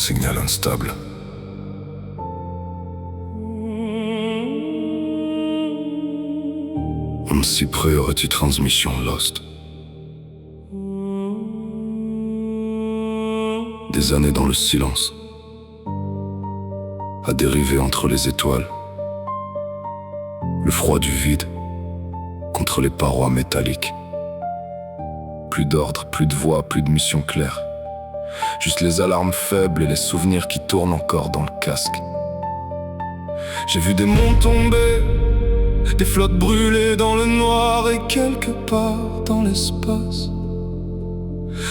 signal instable. Un cyprès aurait-il transmission lost. Des années dans le silence, à dériver entre les étoiles. Le froid du vide contre les parois métalliques. Plus d'ordre, plus de voix, plus de mission claire. Juste les alarmes faibles et les souvenirs qui tournent encore dans le casque. J'ai vu des monts tomber, des flottes brûlées dans le noir, et quelque part dans l'espace,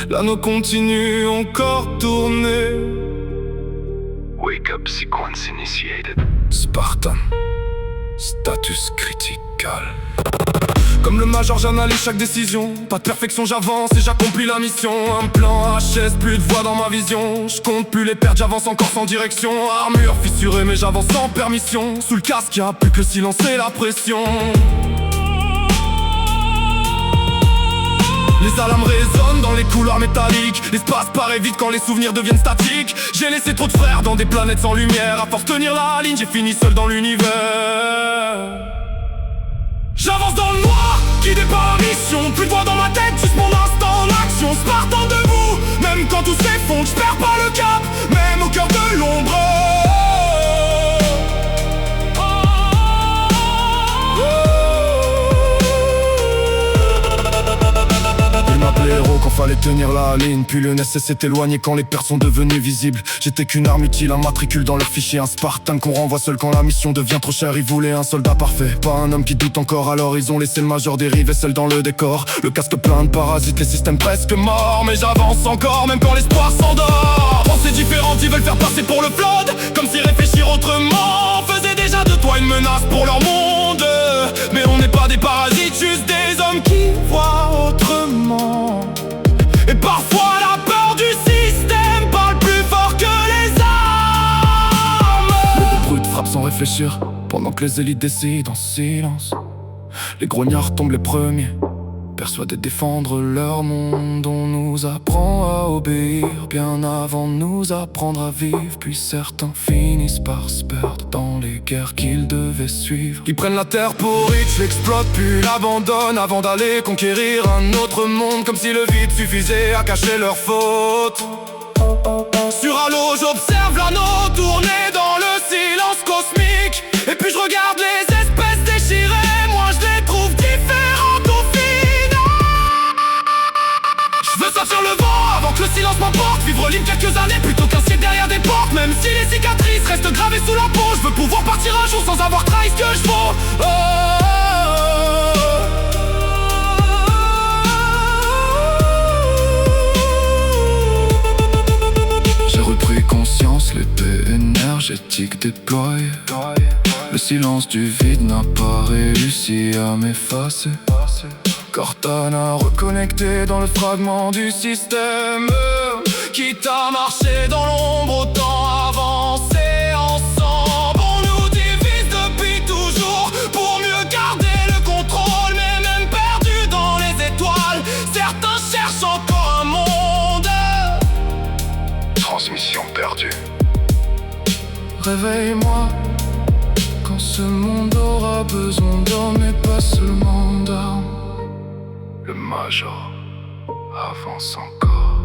l'anneau continue encore tourner. Wake up sequence initiated. Spartan, status critical. Comme le major, j'analyse chaque décision. Pas de perfection, j'avance et j'accomplis la mission. Un plan HS, plus de voix dans ma vision. Je compte plus les pertes, j'avance encore sans direction. Armure fissurée, mais j'avance sans permission. Sous le casque, y'a plus que le silence et la pression. Les alarmes résonnent dans les couloirs métalliques. L'espace paraît vide quand les souvenirs deviennent statiques. J'ai laissé trop de frères dans des planètes sans lumière. À force de tenir la ligne, j'ai fini seul dans l'univers. J'avance dans le noir, guidé par la mission. Plus de voix dans ma tête, juste mon instant en action. Spartan debout, même quand tout s'effondre. J'perds pas le cap, même au cœur de l'ombre. Il m'appelait héros quand fallait tenir la ligne. Puis le NSS s'est éloigné quand les pertes sont devenues visibles. J'étais qu'une arme utile, un matricule dans leur fichier. Un Spartan qu'on renvoie seul quand la mission devient trop chère. Ils voulaient un soldat parfait, pas un homme qui doute encore. Alors ils ont laissé le major dériver seul dans le décor. Le casque plein de parasites, les systèmes presque morts. Mais j'avance encore, même quand l'espoir s'endort. Pensées différentes, ils veulent faire passer pour le flood, comme si réfléchir autrement faisait déjà de toi une menace pour leur monde. Mais on n'est pas des parasites, juste des hommes qui voient autrement. Et parfois la peur du système parle plus fort que les armes. Les brutes frappent sans réfléchir, pendant que les élites décident en silence. Les grognards tombent les premiers, persuadés de défendre leur monde. On nous apprend à obéir bien avant de nous apprendre à vivre. Puis certains finissent par se perdre dans les guerres qu'ils devaient suivre. Ils prennent la terre pour riche, l'exploitent puis l'abandonnent avant d'aller conquérir un autre monde. Comme si le vide suffisait à cacher leurs fautes. Sur Halo, j'observe l'anneau tourner dans le silence cosmique. Et puis je regarde les espèces déchirées, moi je les trouve différentes au final. Je veux sortir le vent avant que le silence m'emporte. Vivre libre quelques années plutôt qu'un ciel derrière des portes. Même si les cicatrices restent gravées sous la peau, je veux pouvoir partir un jour sans avoir trahi ce que je vaux. J'ai repris conscience, l'épée énergétique déployée. Le silence du vide n'a pas réussi à m'effacer. Cortana reconnecté dans le fragment du système. Quitte à marcher dans l'ombre, autant avancer ensemble. On nous divise depuis toujours pour mieux garder le contrôle. Mais même perdu dans les étoiles, certains cherchent encore un monde. Transmission perdue. Réveille-moi quand ce monde aura besoin d'hommes et pas seulement d'armes. Le major avance encore.